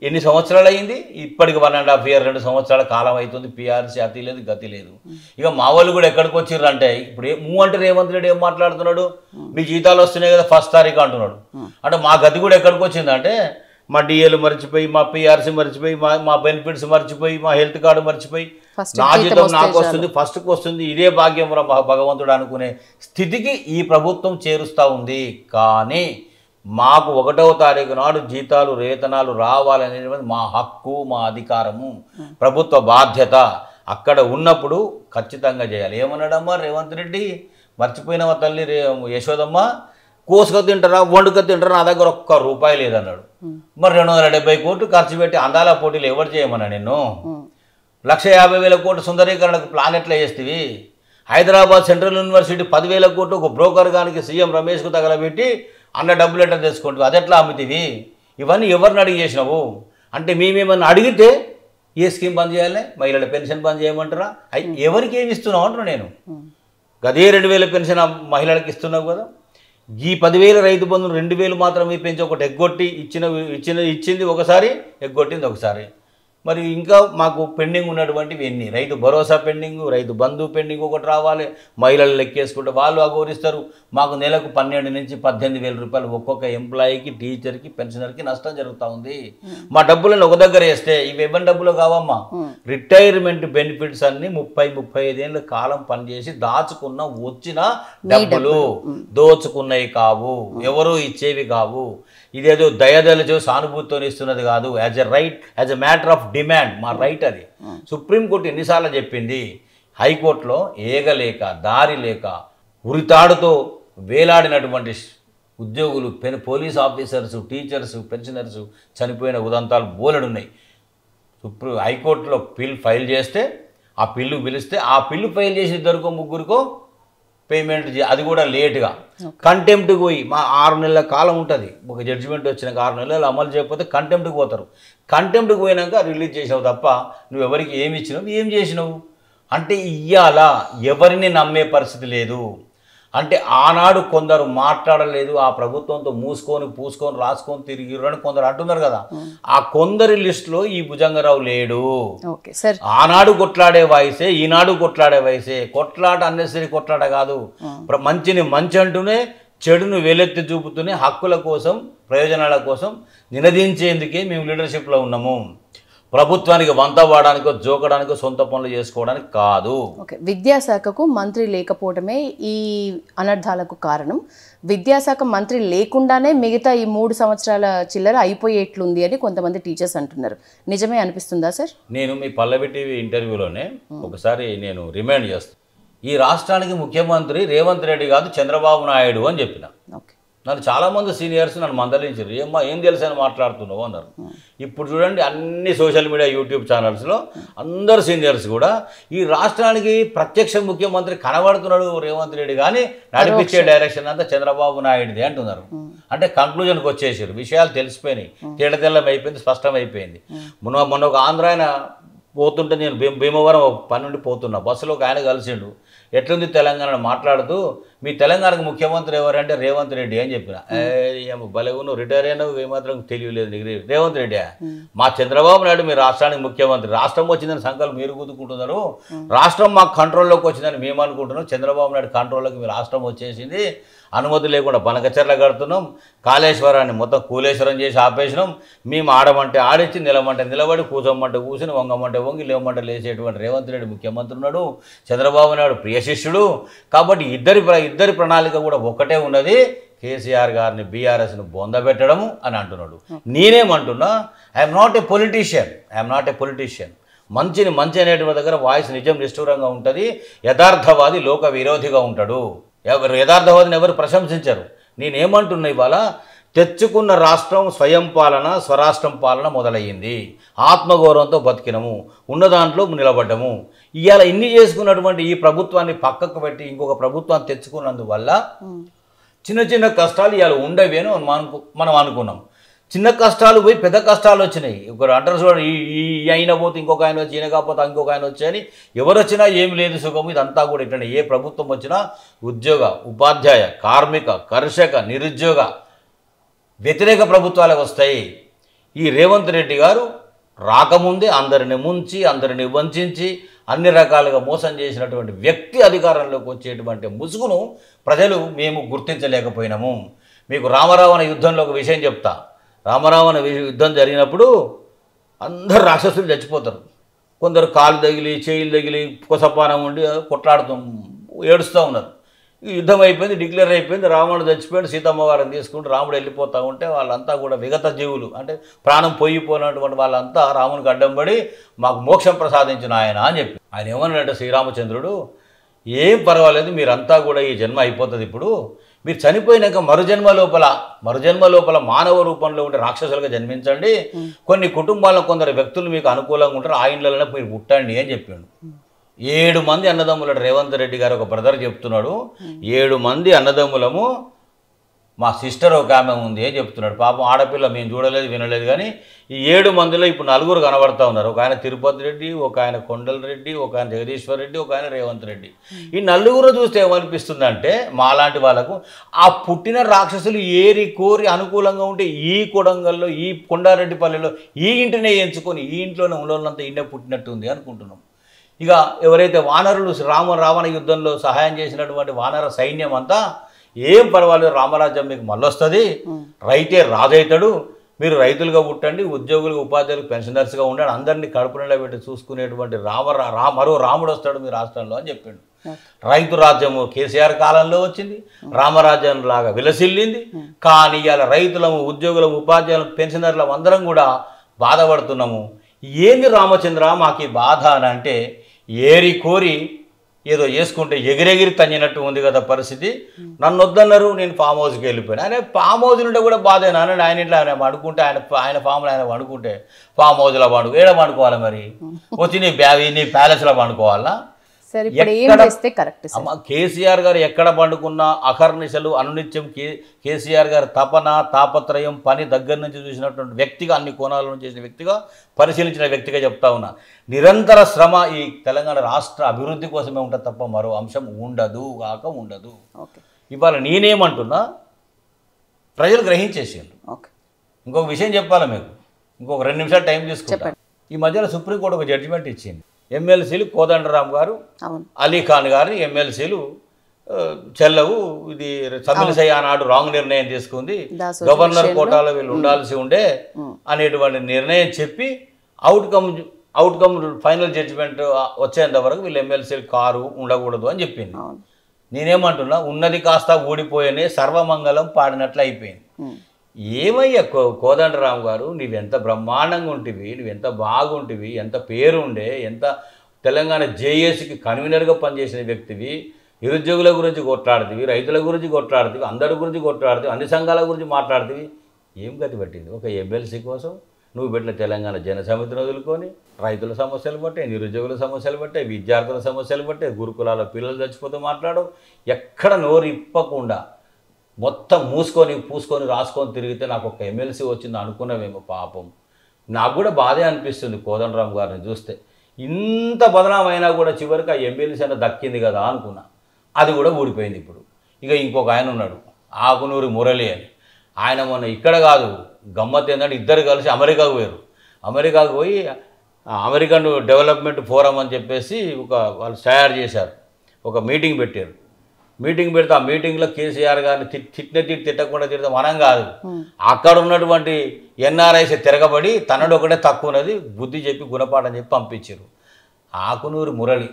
ఎన్ని సంవత్సరాలు అయింది? ఇప్పటికి 1.5 year 2 సంవత్సరాల కాలం అవుతుంది. పిఆర్సీ అతి లేదు, గతి లేదు. ఇక మా వాళ్ళు కూడా ఎక్కడికి వచ్చిర్రు అంటే, ఇప్పుడు అంటే రేవంత్ రెడ్డి ఏం మాట్లాడుతున్నాడు? మీ జీతాలు వస్తున్నాయి కదా 1st తారీఖు అంటున్నాడు. అంటే మా గతి కూడా ఎక్కడికి వచ్చిందంటే, మా డిఏలు మర్చిపోయి, మా పిఆర్సీ మర్చిపోయి, మా బెనిఫిట్స్ మర్చిపోయి, మా హెల్త్ కార్డు మర్చిపోయి, నా జీతం నాకు వస్తుంది, ఫస్ట్కి వస్తుంది, ఇదే భాగ్యం భగవంతుడు అనుకునే స్థితికి ఈ ప్రభుత్వం చేరుస్తూ ఉంది. కానీ మాకు 1వ తారీఖు నాడు జీతాలు, వేతనాలు రావాలనేది మా హక్కు, మా అధికారము, ప్రభుత్వ బాధ్యత. అక్కడ ఉన్నప్పుడు ఖచ్చితంగా చేయాలి. ఏమన్నాడమ్మా రేవంత్ రెడ్డి? మర్చిపోయినవా తల్లి యశోదమ్మ? కోసుక తింటారా, వండుక తింటారా, నా దగ్గర ₹1 లేదన్నాడు. మరి 270 కోట్లు ఖర్చు పెట్టి అందాల పోటీలు ఎవరు చేయమన్నా నిన్ను? 1,50,000 కోట్ల సుందరీకరణకు ప్లాన్ ఎట్లా చేస్తేవి? హైదరాబాద్ సెంట్రల్ యూనివర్సిటీ 10,000 కోట్లు ఒక బ్రోకర్ గానికి సీఎం రమేష్కు తగలబెట్టి అన్న డబ్బులు ఎట్లా తెచ్చుకుంటావు? అది ఎట్లా అమ్ముతీవి? ఇవన్నీ ఎవరిని అడిగి చేసినావు? అంటే మేమేమన్నా అడిగితే ఏ స్కీమ్ బంద్ చేయాలి? మహిళల పెన్షన్ బంద్ చేయమంటారా? ఎవరికి ఏమి ఇస్తున్నావు అంటున్నా నేను. గదే 2,000 పెన్షన్ మహిళలకు ఇస్తున్నావు కదా. ఈ 10,000 రైతు బంధువులు 2,000 మాత్రమే పెంచి ఒకటి ఎగ్గొట్టి ఇచ్చింది ఒకసారి, ఎగ్గొట్టింది ఒకసారి. మరి ఇంకా మాకు పెండింగ్ ఉన్నటువంటివి ఎన్ని? రైతు భరోసా పెండింగ్, రైతు బంధు పెండింగ్ ఒకటి రావాలి. మహిళలు లెక్కేసుకుంటే వాళ్ళు అఘోరిస్తారు. మాకు నెలకు 12 నుంచి 18,000 రూపాయలు ఒక్కొక్క ఎంప్లాయీకి, టీచర్కి, పెన్షనర్కి నష్టం జరుగుతూ ఉంది. మా డబ్బులను ఒక దగ్గర వేస్తే ఇవి ఇవ్వని డబ్బులు కావమ్మా. రిటైర్మెంట్ బెనిఫిట్స్ అన్ని 30-35 ఏళ్ళ కాలం పనిచేసి దాచుకున్న వచ్చిన డబ్బులు, దోచుకున్నవి కావు, ఎవరూ ఇచ్చేవి కావు. ఇదేదో దయదలచో సానుభూతితో ఇస్తున్నది కాదు. As a matter of demand, మా రైట్ అది. సుప్రీంకోర్టు ఎన్నిసార్లు చెప్పింది? హైకోర్టులో ఏగలేక, దారి లేక, ఉరితాడుతో వేలాడినటువంటి ఉద్యోగులు, పోలీస్ ఆఫీసర్స్, టీచర్స్, పెన్షనర్స్ చనిపోయిన ఉదంతాలు బోలెడున్నాయి. హైకోర్టులో పిల్ ఫైల్ చేస్తే, ఆ పిల్లు పిలిస్తే, ఆ పిల్లు ఫైల్ చేసి 2-3 పేమెంట్ అది కూడా లేటుగా. కంటెంప్ట్కి పోయి మా 6 నెలల కాలం ఉంటుంది. ఒక జడ్జిమెంట్ వచ్చినాక 6 నెలలు అమలు చేయకపోతే కంటెంప్ట్కి పోతారు. కంటెంప్ట్కి పోయినాక రిలీజ్ చేసినావు తప్ప నువ్వు ఎవరికి ఏమి ఇచ్చినావు, ఏం చేసినావు అంటే ఇయ్యాల ఎవరిని నమ్మే పరిస్థితి లేదు. అంటే ఆనాడు కొందరు మాట్లాడలేదు, ఆ ప్రభుత్వంతో మూసుకొని పూసుకొని రాసుకొని తిరిగిరు అని కొందరు అంటున్నారు కదా. ఆ కొందరి లిస్టులో ఈ భుజంగరావు లేడు. ఆనాడు కొట్లాడే వయసే, ఈనాడు కొట్లాడే వయసే. కొట్లాట అన్నెసరీ కొట్లాట కాదు. మంచిని మంచి అంటూనే, చెడును వేలెత్తి చూపుతూనే, హక్కుల కోసం, ప్రయోజనాల కోసం నినదించేందుకే మేము లీడర్షిప్లో ఉన్నాము. ప్రభుత్వానికి వంత వాడడానికో, జోకడానికో, సొంత పనులు చేసుకోవడానికి కాదు. ఓకే, విద్యాశాఖకు మంత్రి లేకపోవడమే ఈ అనర్థాలకు కారణం. విద్యాశాఖ మంత్రి లేకుండానే మిగతా ఈ 3 సంవత్సరాల చిల్లర అయిపోయేట్లుంది అని కొంతమంది టీచర్స్ అంటున్నారు. నిజమే అనిపిస్తుందా సార్? నేను మీ పల్లవి టీవీ ఇంటర్వ్యూలోనే ఒకసారి నేను రిమైండ్ చేస్తాను. ఈ రాష్ట్రానికి ముఖ్యమంత్రి రేవంత్ రెడ్డి కాదు, చంద్రబాబు నాయుడు అని చెప్పిన. ఓకే, నన్ను చాలామంది సీనియర్స్ నన్ను మందలించారు. ఏం తెలుసు అని మాట్లాడుతున్నావు అన్నారు. ఇప్పుడు చూడండి, అన్ని సోషల్ మీడియా, యూట్యూబ్ ఛానల్స్లో అందరు సీనియర్స్ కూడా ఈ రాష్ట్రానికి ప్రత్యక్ష ముఖ్యమంత్రి కనబడుతున్నాడు రేవంత్ రెడ్డి, కానీ నడిపించే డైరెక్షన్ అంతా చంద్రబాబు నాయుడుది అంటున్నారు. అంటే కంక్లూజన్కి వచ్చేసారు. విషయాలు తెలిసిపోయినాయి, తెల్లం అయిపోయింది, స్పష్టం అయిపోయింది. మొన్న ఒక ఆంధ్ర ఆయన పోతుంటే, నేను భీమవరం పని నుండి పోతున్నా, బస్సులో ఒక ఆయన కలిసిండు. ఎట్లుంది తెలంగాణ మాట్లాడుతూ, మీ తెలంగాణకు ముఖ్యమంత్రి ఎవరంటే రేవంత్ రెడ్డి అని చెప్పిన. భలేవు, నువ్వు రిటైర్ అయినావు, ఏమాత్రం తెలియలేదు నీకు. రేవంత్ రెడ్డి మా చంద్రబాబు నాయుడు మీ రాష్ట్రానికి ముఖ్యమంత్రి. రాష్ట్రం వచ్చిందని సంకల్పం మీరు గుద్దుకుంటున్నారు. రాష్ట్రం మాకు కంట్రోల్లోకి వచ్చిందని మేము అనుకుంటున్నాం. చంద్రబాబు నాయుడు కంట్రోల్లోకి మీ రాష్ట్రం వచ్చేసింది. అనుమతి లేకుండా పనకచెర్ల కడుతున్నాం, కాళేశ్వరాన్ని మొత్తం కూలేశ్వరం చేసి ఆపేసినాం. మేము ఆడమంటే ఆడిచ్చి, నిలమంటే నిలబడి, కూర్చోమంటే కూర్చుని, వంగమంటే వంగి, లేవమంటే లేచేటువంటి రేవంత్ రెడ్డి ముఖ్యమంత్రి ఉన్నాడు. చంద్రబాబు నాయుడు ప్రియ శిష్యుడు. కాబట్టి ఇద్దరి ప్రణాళిక కూడా ఒకటే ఉన్నది, కేసీఆర్ గారిని బీఆర్ఎస్ను బొందబెట్టడము అని అంటున్నాడు. నేనేమంటున్నా, ఐఎమ్ నాట్ ఏ పొలిటీషియన్. మంచిని మంచి అనేటువంటి దగ్గర వాయిస్ నిజం నిష్ఠూరంగా ఉంటుంది. యథార్థవాది లోక విరోధిగా ఉంటాడు. యథార్థవాదిని ఎవరు ప్రశంసించరు. నేనేమంటున్నా, ఇవాళ తెచ్చుకున్న రాష్ట్రం స్వయం పాలన, స్వరాష్ట్రం పాలన మొదలయ్యింది. ఆత్మగౌరవంతో బతికినము, ఉన్న దాంట్లో నిలబడ్డము. ఇవాళ ఇన్ని చేసుకున్నటువంటి ఈ ప్రభుత్వాన్ని పక్కకు పెట్టి ఇంకొక ప్రభుత్వాన్ని తెచ్చుకున్నందువల్ల చిన్న చిన్న కష్టాలు ఇవాళ ఉండవి అని మనం అనుకున్నాం. చిన్న కష్టాలు పోయి పెద్ద కష్టాలు వచ్చినాయి. ఒకరు అంటారు చూడండి, ఈ అయిన పోతే ఇంకొక ఆయన వచ్చి, ఈయన కాకపోతే ఇంకొక ఆయన వచ్చాయని. ఎవరు వచ్చినా ఏమి లేదు సుఖము. ఇదంతా కూడా ఇట్లనే. ఏ ప్రభుత్వం వచ్చినా ఉద్యోగ, ఉపాధ్యాయ, కార్మిక, కర్షక, నిరుద్యోగ వ్యతిరేక ప్రభుత్వాలే వస్తాయి. ఈ రేవంత్ రెడ్డి గారు రాకముందే అందరిని ముంచి, అందరిని వంచి, అన్ని రకాలుగా మోసం చేసినటువంటి వ్యక్తి అధికారంలోకి వచ్చేటువంటి ముసుగును ప్రజలు మేము గుర్తించలేకపోయినాము. మీకు రామరావణ యుద్ధంలో ఒక విషయం చెప్తా. రామరావణ యుద్ధం జరిగినప్పుడు అందరు రాక్షసులు చచ్చిపోతారు. కొందరు కాలు తగిలి, చేయిలు తగిలి, కొసపానం ఉండి ఏడుస్తూ ఉన్నారు. ఈ యుద్ధం అయిపోయింది, డిక్లేర్ అయిపోయింది, రావణుడు చచ్చిపోయాడు, సీతమ్మ వారిని తీసుకుంటూ రాముడు వెళ్ళిపోతూ ఉంటే వాళ్ళంతా కూడా విగత జీవులు, అంటే ప్రాణం పోయిపోయినటువంటి వాళ్ళంతా రామునికి అడ్డం పడి మాకు మోక్షం ప్రసాదించిన ఆయన అని చెప్పి. ఆయన ఏమన్నాడంటే శ్రీరామచంద్రుడు, ఏం పర్వాలేదు, మీరంతా కూడా ఈ జన్మ అయిపోతుంది, ఇప్పుడు మీరు చనిపోయినాక మరుజన్మ లోపల మానవ రూపంలో ఉండే రాక్షసులుగా జన్మించండి. కొన్ని కుటుంబాల్లో కొందరు వ్యక్తులు మీకు అనుకూలంగా ఉంటారు, ఆ ఇండ్లలోనే మీరు పుట్టండి అని చెప్పాడు. 7 మంది అన్నదమ్ములు. రేవంత్ రెడ్డి గారు ఒక బ్రదర్ చెప్తున్నాడు, 7 మంది అన్నదమ్ములము, మా సిస్టర్ ఒక ఆమె ఉంది అని చెప్తున్నాడు. పాపం ఆడపిల్ల మేము చూడలేదు, వినలేదు. కానీ ఈ 7 మందిలో ఇప్పుడు 4 కనబడతా ఉన్నారు. ఒక ఆయన తిరుపతి రెడ్డి, ఒక ఆయన కొండల రెడ్డి, ఒక ఆయన జగదీశ్వర్ రెడ్డి, ఒక ఆయన రేవంత్ రెడ్డి. ఈ 4 చూస్తే ఏమనిపిస్తుందంటే మాలాంటి వాళ్ళకు ఆ పుట్టిన రాక్షసులు ఏరి కోరి అనుకూలంగా ఉంటే ఈ కొడంగల్లో, ఈ కొండారెడ్డిపల్లిలో ఈ ఇంటినే ఎంచుకొని ఈ ఇంట్లోనే ఉన్నోళ్ళంతా ఇండే పుట్టినట్టుంది అనుకుంటున్నాం. ఇక ఎవరైతే వానరులు రావణ యుద్ధంలో సహాయం చేసినటువంటి వానర సైన్యం అంతా, ఏం పర్వాలేదు, రామరాజ్యం మీకు మళ్ళొస్తుంది, రైతే రాజైతాడు, మీరు రైతులుగా పుట్టండి, ఉద్యోగులు, ఉపాధ్యాయులు, పెన్షనర్స్గా ఉండండి, అందరినీ కడుపు నిండా పెట్టి చూసుకునేటువంటి మరో రాముడు వస్తాడు మీ రాష్ట్రంలో అని చెప్పిండు. రైతు రాజ్యము కేసీఆర్ కాలంలో వచ్చింది, రామరాజ్యం లాగా విలసిల్లింది. కానీ ఇవాళ రైతులము, ఉద్యోగులము, ఉపాధ్యాయులు, పెన్షనర్లు అందరం కూడా బాధపడుతున్నాము. ఏంది రామచంద్ర మాకు ఈ బాధ అని అంటే, ఏరి కోరి ఏదో చేసుకుంటే ఎగిరెగిరి తన్నినట్టు ఉంది కదా పరిస్థితి. నన్ను వద్దన్నారు, నేను ఫామ్ హౌస్కి వెళ్ళిపోయాను. ఆయన ఫామ్ హౌస్ నుండి కూడా బాధేనా అని ఆయన ఇంట్లో ఆయన వండుకుంటే, ఆయన ఫామ్లో ఆయన వండుకుంటే ఫామ్ హౌస్లో వండుకో, ఏడ వండుకోవాలి మరి? వచ్చి నీ ప్యాలెస్లో వండుకోవాలా? కేసీఆర్ గారు ఎక్కడ పండుకున్నా అహర్నిశలు అనునిత్యం కేసీఆర్ గారు తపన, తాపత్రయం, పని దగ్గర నుంచి చూసినటువంటి వ్యక్తిగా, అన్ని కోణాల నుంచి చేసిన వ్యక్తిగా, పరిశీలించిన వ్యక్తిగా చెప్తా ఉన్నా. నిరంతర శ్రమ ఈ తెలంగాణ రాష్ట్ర అభివృద్ధి కోసమే ఉంటుంది తప్ప మరో అంశం ఉండదు. ఇవాళ నేనేమంటున్నా, ప్రజలు గ్రహించేసిండ్రు. ఇంకొక విషయం చెప్పాలా మీకు, ఇంకొక 2 నిమిషాలు టైం తీసుకుంటా. ఈ మధ్యలో సుప్రీంకోర్టు ఒక జడ్జిమెంట్ ఇచ్చింది. ఎమ్మెల్సీలు కోదండరామ్ గారు, అలీఖాన్ గారు ఎమ్మెల్సీలు చెల్లవు, ఇది తమిళసై ఆనాడు రాంగ్ నిర్ణయం తీసుకుంది, గవర్నర్ కోటాలో వీళ్ళు ఉండాల్సి ఉండే అనేటువంటి నిర్ణయం చెప్పి అవుట్కమ్ ఫైనల్ జడ్జిమెంట్ వచ్చేంత వరకు వీళ్ళు ఎమ్మెల్సీలు కారు ఉండకూడదు అని చెప్పింది. నేనేమంటున్నా, ఉన్నది కాస్త ఊడిపోయనే సర్వమంగళం పాడినట్లు అయిపోయింది. ఏమయ్యా కోదండరామ్ గారు, నువ్వెంత బ్రహ్మాండంగా ఉంటివి, నువ్వెంత బాగుంటివి, ఎంత పేరుండే, ఎంత తెలంగాణ జేఏసీకి కన్వీనర్గా పనిచేసిన వ్యక్తివి, నిరుద్యోగుల గురించి కొట్లాడుతీవి, రైతుల గురించి కొట్లాడుతీవి, అందరి గురించి కొట్లాడుతీవి, అన్ని సంఘాల గురించి మాట్లాడుతీవి. ఏం గతి పట్టింది? ఒక ఎమ్మెల్సీ కోసం నువ్వు పెట్టిన తెలంగాణ జన సమితిని వదులుకొని రైతుల సమస్యలు పట్టాయి, నిరుద్యోగుల సమస్యలు పట్టాయి, విద్యార్థుల సమస్యలు పట్టాయి, గురుకులాల పిల్లలు చచ్చిపోతూ మాట్లాడవు, ఎక్కడ నోరు ఇప్పకుండా మొత్తం పూసుకొని రాసుకొని తిరిగితే నాకు ఒక ఎమ్మెల్సీ వచ్చింది అనుకున్నావేమో. పాపం నాకు కూడా బాధే అనిపిస్తుంది కోదండరామ్ గారిని చూస్తే. ఇంత బదనామైనా కూడా చివరికి ఆ ఎమ్మెల్సీ అయినా దక్కింది కదా అనుకున్నా. అది కూడా ఊడిపోయింది. ఇప్పుడు ఇక ఇంకొక ఆయన ఉన్నాడు, ఆకునూరి మురళి అని. ఆయన మొన్న ఇక్కడ కాదు, గమ్మత్ ఏంటంటే ఇద్దరు కలిసి అమెరికాకు పోయారు. అమెరికాకు పోయి అమెరికన్ డెవలప్మెంట్ ఫోరం అని చెప్పేసి వాళ్ళు తయారు చేశారు, ఒక మీటింగ్ పెట్టారు. మీటింగ్ పెడితే ఆ మీటింగ్లో కేసీఆర్ గారిని తిట్టకుండా తిడతాం మనం కాదు. అక్కడ ఉన్నటువంటి ఎన్ఆర్ఐస్ తిరగబడి తనడు ఒకటే తక్కువ ఉన్నది బుద్ధి చెప్పి గుణపాఠం చెప్పి పంపించారు. ఆకునూరు మురళి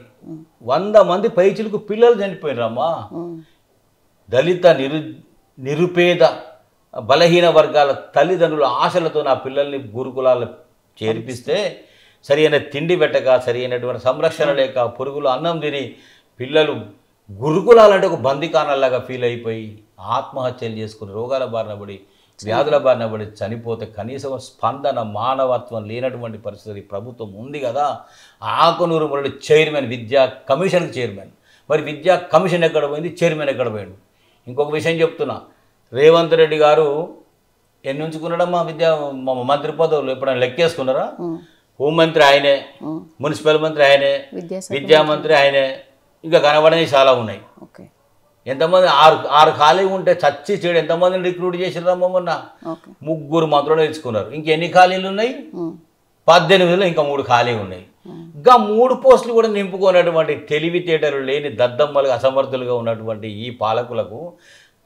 100 మంది పైచిలకు పిల్లలు చనిపోయినరమ్మా. దళిత నిరుపేద బలహీన వర్గాల తల్లిదండ్రుల ఆశలతో నా పిల్లల్ని గురుకులాల్లో చేర్పిస్తే సరైన తిండి పెట్టక సరైనటువంటి సంరక్షణ లేక పురుగులు అన్నం తిని పిల్లలు గురుకులాలంటే ఒక బందికానాల్లాగా ఫీల్ అయిపోయి ఆత్మహత్యలు చేసుకుని రోగాల బారిన పడి వ్యాధుల బారిన పడి చనిపోతే కనీసం స్పందన మానవత్వం లేనటువంటి పరిస్థితి ప్రభుత్వం ఉంది కదా. ఆకునూరు మురళి చైర్మన్, విద్యా కమిషన్కి చైర్మన్. మరి విద్యా కమిషన్ ఎక్కడ పోయింది, చైర్మన్ ఎక్కడ పోయింది? ఇంకొక విషయం చెప్తున్నా, రేవంత్ రెడ్డి గారు ఎన్ని ఉంచుకున్నాడమ్మా మంత్రి పదవులు ఎప్పుడైనా లెక్కేసుకున్నారా? హోంమంత్రి ఆయనే, మున్సిపల్ మంత్రి ఆయనే, విద్యామంత్రి ఆయనే, ఇంకా కనబడని చాలా ఉన్నాయి. ఎంతమంది 6 ఖాళీ ఉంటే చచ్చి చెడు ఎంతమందిని రిక్రూట్ చేసిరమ్మా? మొన్న 3 మంత్రులు ఇచ్చుకున్నారు. ఇంకెన్ని ఖాళీలు ఉన్నాయి? 18లో ఇంకా 3 ఖాళీ ఉన్నాయి. ఇంకా 3 పోస్టులు కూడా నింపుకున్నటువంటి తెలివితేటలు లేని దద్దమ్మలుగా అసమర్థులుగా ఉన్నటువంటి ఈ పాలకులకు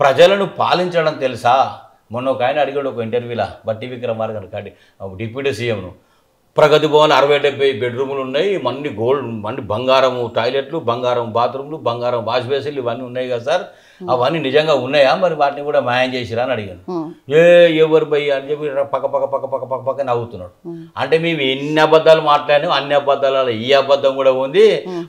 ప్రజలను పాలించడం తెలుసా? మొన్న ఒక ఆయన అడిగాడు ఒక ఇంటర్వ్యూలో, బట్టి విక్రమార్క డిప్యూటీ సీఎంను, ప్రగతి భవన్ 60-70 బెడ్రూములు ఉన్నాయి, మన్ని గోల్డ్ మన్ని బంగారము టాయిలెట్లు, బంగారం బాత్రూమ్లు, బంగారం వాష్ బేసిన్లు ఇవన్నీ ఉన్నాయి కదా సార్, అవన్నీ నిజంగా ఉన్నాయా? మరి వాటిని కూడా మాయం చేసిరా అని అడిగాను. ఎవరు భయ్య అని చెప్పి పక్క నవ్వుతున్నాడు. అంటే మేము ఎన్ని అబద్ధాలు మాట్లాడినా అన్ని అబద్ధాలలో ఈ అబద్ధం కూడా ఉంది.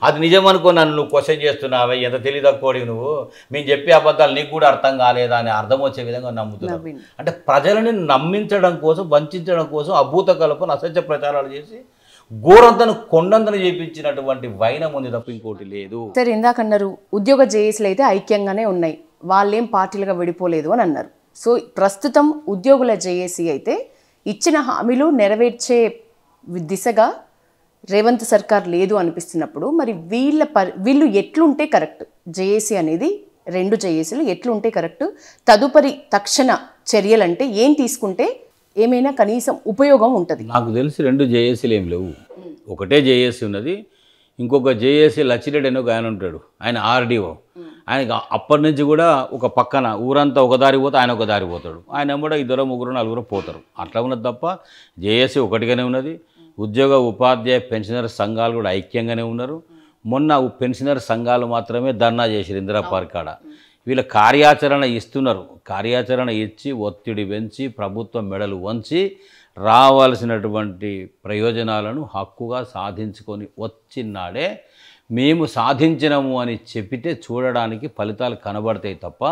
అది నిజం అనుకో నన్ను నువ్వు క్వశ్చన్ చేస్తున్నావా? ఎంత తెలియదక్కోడి నువ్వు, మేము చెప్పే అబద్ధాలు నీకు కూడా అర్థం కాలేదా అని అర్థం వచ్చే విధంగా నమ్ముతున్నావు. అంటే ప్రజలని నమ్మించడం కోసం, వంచడం కోసం అభూత కల్పన అసత్య ప్రచారాలు చేసి ఘోరంతను కొండంతను చేపించినటువంటి వైనం ఉంది తప్ప ఇంకోటి లేదు. సరే, ఇందాక అన్నారు ఉద్యోగ జేఏసీలు అయితే ఐక్యంగానే ఉన్నాయి, వాళ్ళేం పార్టీలుగా విడిపోలేదు అని అన్నారు. సో ప్రస్తుతం ఉద్యోగుల జేఏసీ అయితే ఇచ్చిన హామీలు నెరవేర్చే దిశగా రేవంత్ సర్కార్ లేదు అనిపిస్తున్నప్పుడు మరి వీళ్ళు ఎట్లుంటే కరెక్ట్? జేఏసీ అనేది 2 జేఏసీలు ఎట్లుంటే కరెక్ట్? తదుపరి తక్షణ చర్యలంటే ఏం తీసుకుంటే ఏమైనా కనీసం ఉపయోగం ఉంటుంది? నాకు తెలిసి 2 జేఏసీలు ఏం లేవు, ఒకటే జేఏసీ ఉన్నది. ఇంకొక జేఏసీ లచ్చిరెడ్డి అని ఒక ఆయన ఉంటాడు, ఆయన ఆర్డీఓ. ఆయనకి అప్పటి నుంచి కూడా ఒక పక్కన ఊరంతా ఒక దారి పోతే ఆయన ఒక దారి పోతాడు, ఆయన కూడా 2, 3, 4 పోతారు. అట్లా ఉన్నది తప్ప జేఏసీ ఒకటిగానే ఉన్నది. ఉద్యోగ ఉపాధ్యాయ పెన్షనర్ సంఘాలు కూడా ఐక్యంగానే ఉన్నారు. మొన్న పెన్షనర్ సంఘాలు మాత్రమే ధర్నా చేశారు ఇందిరా పార్క్ కాడ. వీళ్ళ కార్యాచరణ ఇస్తున్నారు. కార్యాచరణ ఇచ్చి ఒత్తిడి పెంచి ప్రభుత్వం మెడలు వంచి రావాల్సినటువంటి ప్రయోజనాలను హక్కుగా సాధించుకొని వచ్చినాడే మేము సాధించినము అని చెప్పితే చూడడానికి ఫలితాలు కనబడతాయి తప్ప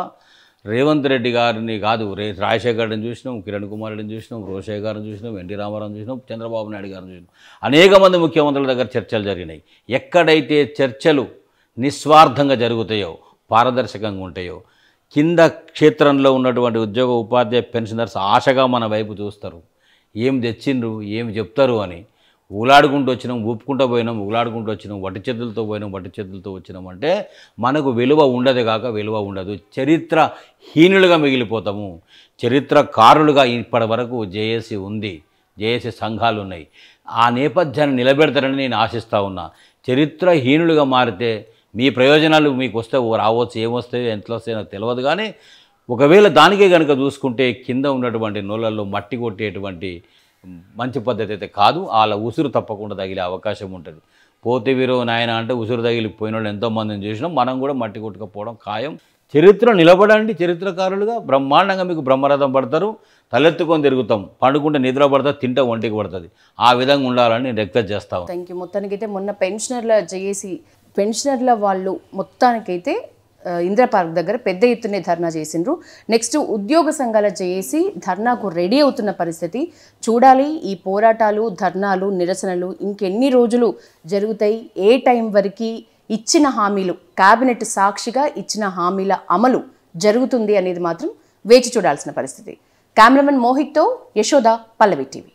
రేవంత్ రెడ్డి గారిని కాదు, రాజశేఖర్ రెడ్డిని చూసినాం, కిరణ్ కుమార్ రెడ్డిని చూసినాం, రోషయ్య గారిని చూసినాం, ఎన్టీ రామారావుని చూసినాం, చంద్రబాబు నాయుడు గారిని చూసినాం. అనేక మంది ముఖ్యమంత్రుల దగ్గర చర్చలు జరిగినాయి. ఎక్కడైతే చర్చలు నిస్వార్థంగా జరుగుతాయో, పారదర్శకంగా ఉంటాయో, కింద క్షేత్రంలో ఉన్నటువంటి ఉద్యోగ ఉపాధ్యాయ పెన్షనర్స్ ఆశగా మన వైపు చూస్తారు. ఏం తెచ్చిండ్రు, ఏం చెప్తారు అని. ఊలాడుకుంటూ వచ్చినాం, ఊపుకుంటూ పోయినాం, ఊలాడుకుంటూ వచ్చినాం, వట్టి చేతులతో పోయినాం, వట్టి చేతులతో వచ్చినాం అంటే మనకు విలువ ఉండదు కాక విలువ ఉండదు. చరిత్రహీనులుగా మిగిలిపోతాము. చరిత్రకారులుగా ఇప్పటి వరకు జేఏసీ ఉంది, జేఏసీ సంఘాలు ఉన్నాయి. ఆ నేపథ్యాన్ని నిలబెడతారని నేను ఆశిస్తూ ఉన్నా. చరిత్రహీనులుగా మారితే మీ ప్రయోజనాలు మీకు వస్తే రావచ్చు, ఏమొస్తాయో ఎంత వస్తాయో నాకు తెలియదు. కానీ ఒకవేళ దానికే కనుక చూసుకుంటే కింద ఉన్నటువంటి నోళ్ళల్లో మట్టి కొట్టేటువంటి మంచి పద్ధతి అయితే కాదు. వాళ్ళ ఉసురు తప్పకుండా తగిలే అవకాశం ఉంటుంది. పోతే వీరో నాయన అంటే ఉసురు తగిలిపోయిన వాళ్ళు ఎంతోమందిని చూసినాం. మనం కూడా మట్టి కొట్టుకపోవడం ఖాయం. చరిత్ర నిలబడండి, చరిత్రకారులుగా బ్రహ్మాండంగా మీకు బ్రహ్మరథం పడతారు. తలెత్తుకొని తిరుగుతాం, పండుకుంటే నిద్ర పడుతుంది, తింటే ఒంటికి పడుతుంది. ఆ విధంగా ఉండాలని నేను రిక్వెస్ట్ చేస్తాను. Thank you. మొత్తానికైతే మొన్న పెన్షనర్ల జేఏసీ పెన్షనర్ల వాళ్ళు మొత్తానికైతే ఇందిరా పార్క్ దగ్గర పెద్ద ఎత్తునే ధర్నా చేసిండ్రు. నెక్స్ట్ ఉద్యోగ సంఘాల జేఏసీ ధర్నాకు రెడీ అవుతున్న పరిస్థితి చూడాలి. ఈ పోరాటాలు, ధర్నాలు, నిరసనలు ఇంకెన్ని రోజులు జరుగుతాయి, ఏ టైం వరకు ఇచ్చిన హామీలు, కేబినెట్ సాక్షిగా ఇచ్చిన హామీల అమలు జరుగుతుంది అనేది మాత్రం వేచి చూడాల్సిన పరిస్థితి. కెమెరామెన్ మోహిత్తో యశోద, పల్లవి టీవీ.